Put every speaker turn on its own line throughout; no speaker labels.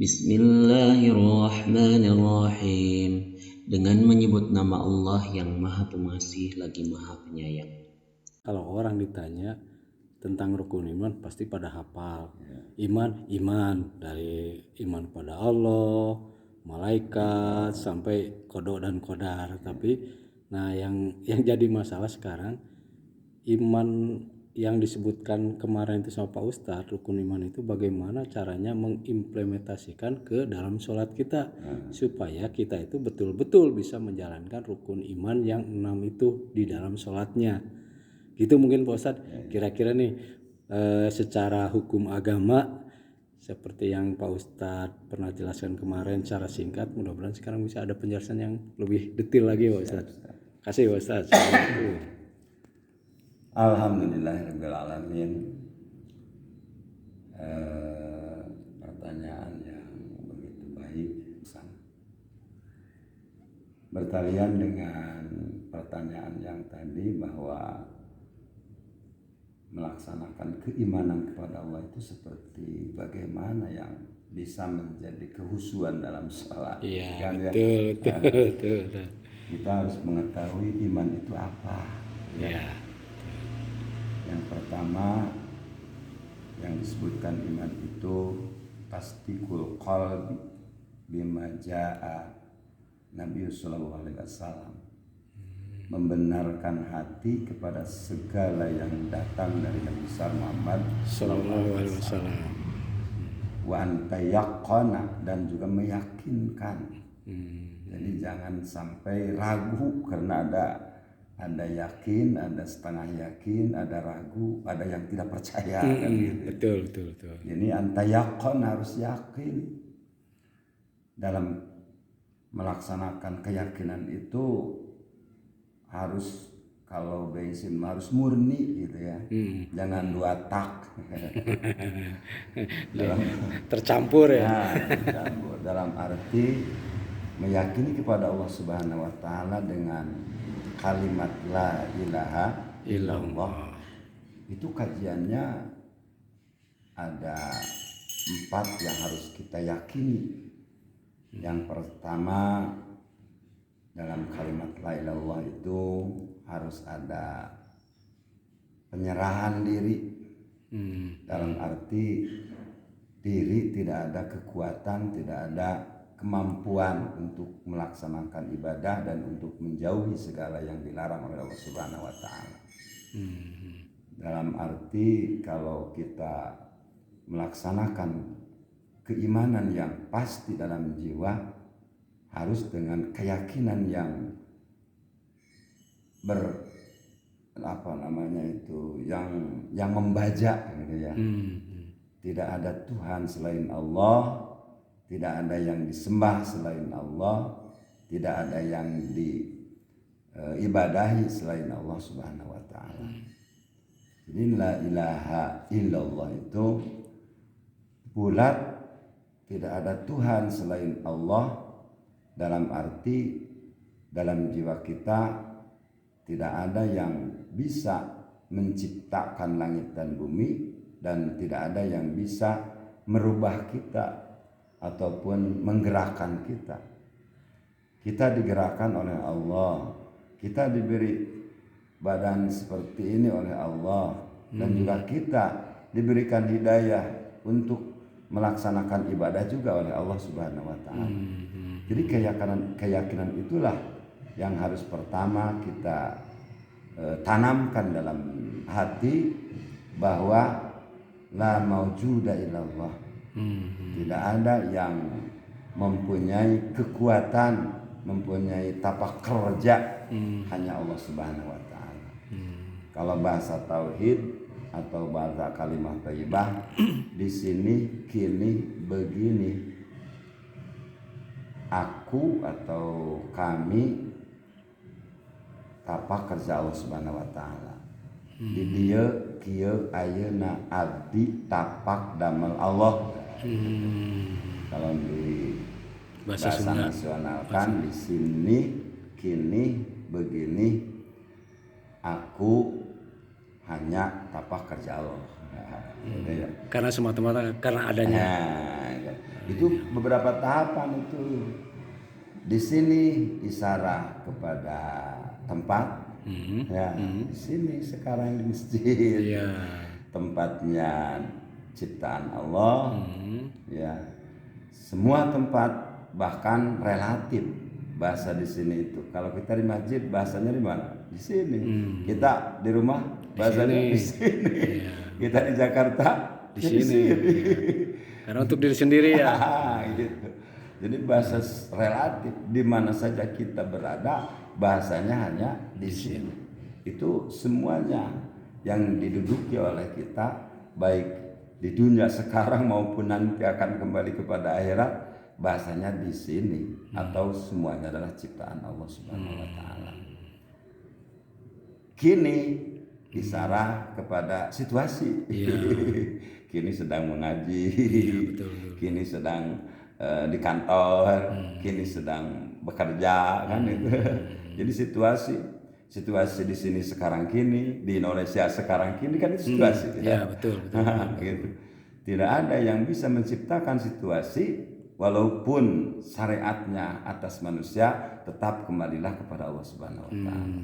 Bismillahirrahmanirrahim. Dengan menyebut nama Allah yang Maha Pengasih lagi Maha Penyayang.
Kalau orang ditanya tentang rukun iman pasti pada hafal. Iman dari iman pada Allah, malaikat sampai qada dan qadar. Tapi yang jadi masalah sekarang iman yang disebutkan kemarin itu sama Pak Ustadz, rukun iman itu bagaimana caranya mengimplementasikan ke dalam sholat kita supaya kita itu betul-betul bisa menjalankan rukun iman yang 6 itu di dalam sholatnya. Gitu mungkin Pak Ustadz. Kira-kira nih secara hukum agama seperti yang Pak Ustadz pernah jelaskan kemarin secara singkat, mudah-mudahan sekarang bisa ada penjelasan yang lebih detail lagi Pak Ustadz. Kasih Pak Ustadz.
Alhamdulillahirrahmanirrahim. Pertanyaan yang begitu baik, bertalian dengan pertanyaan yang tadi bahwa melaksanakan keimanan kepada Allah itu seperti bagaimana yang bisa menjadi kehusuan dalam sholat.
Iya,
kan,
betul.
Kita harus mengetahui iman itu apa.
Ya.
Yang pertama yang disebutkan iman itu tasdiqul qalbi bima jaa Nabi sallallahu alaihi wasallam, membenarkan hati kepada segala yang datang dari Nabi Muhammad sallallahu alaihi wasallam. Wa antayaqana, dan juga meyakinkan. Jadi jangan sampai ragu karena ada yakin, ada setengah yakin, ada ragu, ada yang tidak percaya. Kan gitu.
Betul.
Jadi antayaqan, harus yakin. Dalam melaksanakan keyakinan itu harus, kalau bensin harus murni gitu ya. Jangan 2 tak.
Tercampur ya.
Nah, tercampur. Dalam arti meyakini kepada Allah Subhanahu wa taala dengan kalimat la ilaha illallah. Itu kajiannya ada 4 yang harus kita yakini. Yang pertama, dalam kalimat la ilaha illallah itu harus ada penyerahan diri. Dalam arti diri tidak ada kekuatan, tidak ada kemampuan untuk melaksanakan ibadah dan untuk menjauhi segala yang dilarang oleh Allah Subhanahu wa taala. Dalam arti kalau kita melaksanakan keimanan yang pasti dalam jiwa, harus dengan keyakinan yang yang membajak gitu ya. Tidak ada Tuhan selain Allah, tidak ada yang disembah selain Allah, tidak ada yang diibadahi selain Allah Subhanahu wa taala. Jadi la ilaha illallah itu bulat, tidak ada Tuhan selain Allah, dalam arti dalam jiwa kita tidak ada yang bisa menciptakan langit dan bumi, dan tidak ada yang bisa merubah kita ataupun menggerakkan kita. Kita digerakkan oleh Allah, kita diberi badan seperti ini oleh Allah, dan juga kita diberikan hidayah untuk melaksanakan ibadah juga oleh Allah Subhanahu wa taala. Jadi keyakinan itulah yang harus pertama kita tanamkan dalam hati, bahwa la maujuda illallah. Tidak ada yang mempunyai kekuatan, mempunyai tapak kerja, hanya Allah Subhanahu wa taala. Kalau bahasa tauhid atau bahasa kalimat thayyibah, di sini kini begini, aku atau kami tapak kerja Allah Subhanahu wa taala. Di dieu kieu ayeuna abdi tapak damel Allah. Kalau di bahasa nasional kan, di sini kini begini, aku hanya tapak kerja Allah.
Karena semata-mata karena adanya.
Itu beberapa tahapan itu. Di sini isyarat kepada tempat. Ya, di sini sekarang di masjid.
Iya.
Tempatnya ciptaan Allah. Ya. Semua tempat bahkan relatif bahasa di sini itu. Kalau kita di masjid bahasanya di mana? Di sini. Kita di rumah bahasanya di sini. Kita di Jakarta
Di sini. Karena untuk diri sendiri ya.
gitu. Jadi bahasa relatif di mana saja kita berada, bahasanya hanya di sini. Itu semuanya yang diduduki oleh kita, baik di dunia sekarang maupun nanti akan kembali kepada akhirat, bahasanya di sini atau semuanya adalah ciptaan Allah Subhanahu wa taala. Kini isyarat kepada situasi. Kini sedang mengaji, kini sedang di kantor, kini sedang bekerja, kan itu. Jadi situasi di sini sekarang kini, di Indonesia sekarang kini kan itu situasi.
Ya, betul.
Gitu. Tidak ada yang bisa menciptakan situasi walaupun syariatnya atas manusia, tetap kembalilah kepada Allah Subhanahu wa taala.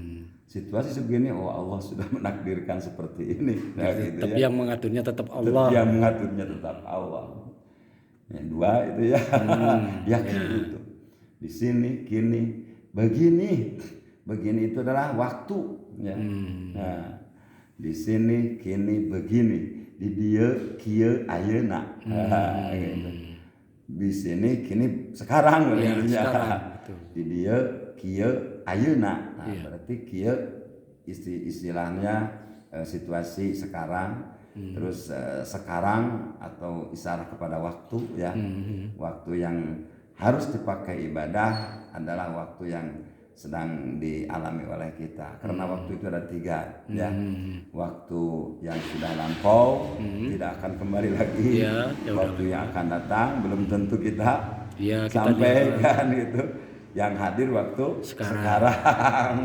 Situasi sebegini, Allah sudah menakdirkan seperti ini. Nah, gitu
Tapi
ya.
yang mengaturnya tetap Allah.
Yang mengaturnya tetap Allah. Yang dua itu ya, yakin itu. Di sini, kini, begini itu adalah waktu. Ya. Nah, di sini, kini, begini. Di dia, kia, ayeuna. Gitu. Di sini, kini, sekarang.
Sekarang.
Di dia, kia, ayeuna. Nah, berarti kia istilahnya situasi sekarang. Terus sekarang atau isyarat kepada waktu ya. Waktu yang harus dipakai ibadah adalah waktu yang sedang dialami oleh kita. Karena waktu itu ada 3 ya. Waktu yang sudah lampau tidak akan kembali lagi. Waktu yang akan datang belum tentu kita sampaikan itu. Yang hadir waktu sekarang.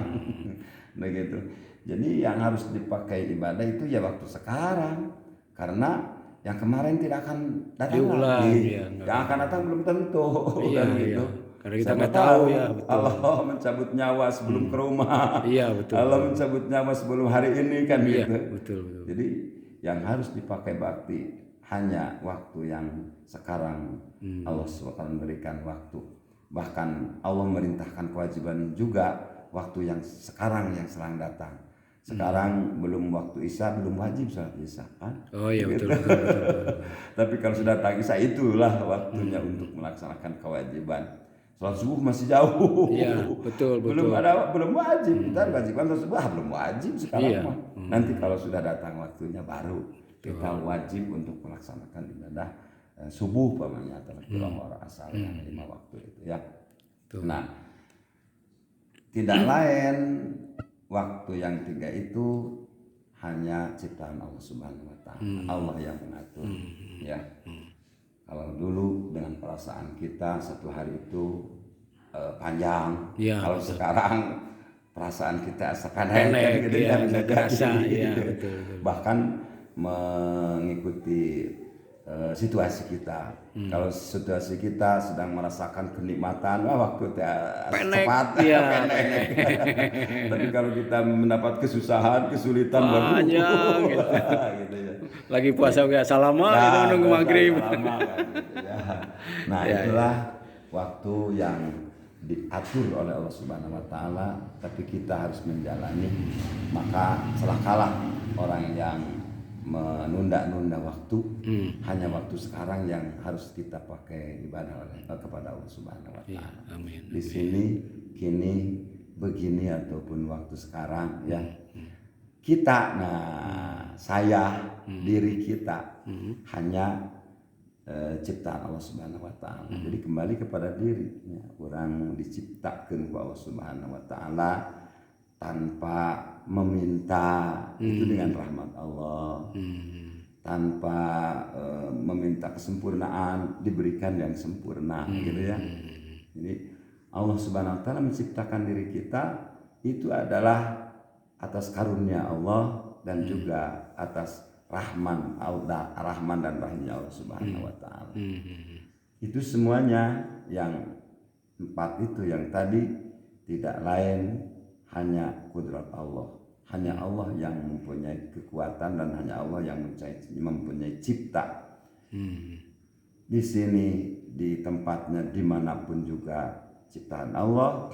Begitu. Jadi yang harus dipakai ibadah itu ya waktu sekarang, karena yang kemarin tidak akan datang lagi, yang akan datang belum tentu. Gitu.
Karena kita nggak tahu ya. Betul.
Allah mencabut nyawa sebelum ke rumah.
Betul.
Allah mencabut nyawa sebelum hari ini kan gitu.
Betul.
Jadi yang harus dipakai bakti hanya waktu yang sekarang. Allah SWT memberikan waktu. Bahkan Allah merintahkan kewajiban juga waktu yang sekarang yang sedang datang. Sekarang belum waktu Isya, belum wajib sholat Isya kan?
Oh iya
gitu.
betul.
Tapi kalau sudah datang Isya, itulah waktunya untuk melaksanakan kewajiban. Sholat subuh masih jauh.
Iya betul.
Belum wajib. Kita kewajiban sholat subuh belum wajib sekarang. Nanti kalau sudah datang waktunya baru kita wajib untuk melaksanakan ibadah subuh pamannya atau orang asal yang 5 waktu itu ya. Nah, tidak lain waktu yang 3 itu hanya ciptaan Allah Subhanahu wa taala. Allah yang mengatur. Ya. Kalau dulu dengan perasaan kita satu hari itu panjang. Kalau sekarang perasaan kita pendek gitu ya, bisa jadi.
Betul.
Bahkan mengikuti situasi kita. Kalau situasi kita sedang merasakan kenikmatan, waktu cepat, pendek. Tapi kalau kita mendapat kesusahan, kesulitan,
banyak
gitu ya.
Lagi puasa biasa lama, kita menunggu maghrib.
Nah, itulah waktu yang diatur oleh Allah Subhanahu wa taala, tapi kita harus menjalani. Maka celakalah orang yang menunda-nunda waktu, hanya waktu sekarang yang harus kita pakai ibadah kepada Allah Subhanahu wa taala. Di sini, kini, begini ataupun waktu sekarang ya. Kita, saya, diri kita hanya ciptaan Allah Subhanahu wa taala. Jadi kembali kepada diri. Orang diciptakan ku Allah Subhanahu wa taala tanpa meminta, itu dengan rahmat Allah. Tanpa meminta kesempurnaan, diberikan yang sempurna gitu ya. Jadi Allah Subhanahu wa taala menciptakan diri kita itu adalah atas karunia Allah dan juga atas rahman dan rahimnya Allah Subhanahu wa taala. Itu semuanya yang 4 itu yang tadi tidak lain hanya kudrat Allah. Hanya Allah yang mempunyai kekuatan dan hanya Allah yang mempunyai cipta. Di sini, di tempatnya, dimanapun juga ciptaan Allah,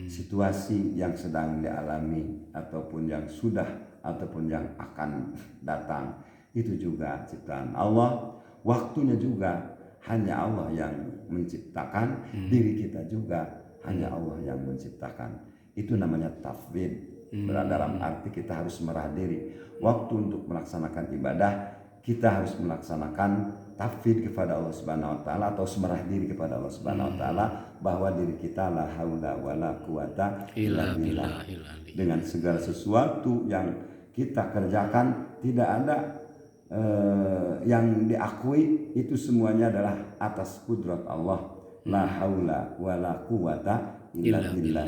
situasi yang sedang dialami ataupun yang sudah ataupun yang akan datang itu juga ciptaan Allah. Waktunya juga hanya Allah yang menciptakan, diri kita juga hanya Allah yang menciptakan. Itu namanya tafwid. Dalam arti kita harus merah diri. Waktu untuk melaksanakan ibadah, kita harus melaksanakan tafwid kepada Allah Subhanahu wa taala atau semerah diri kepada Allah Subhanahu wa taala bahwa diri kita la haula wala quwata illa billah. Dengan segala sesuatu yang kita kerjakan tidak ada yang diakui, itu semuanya adalah atas kudrat Allah. La haula wala quwata illa billah.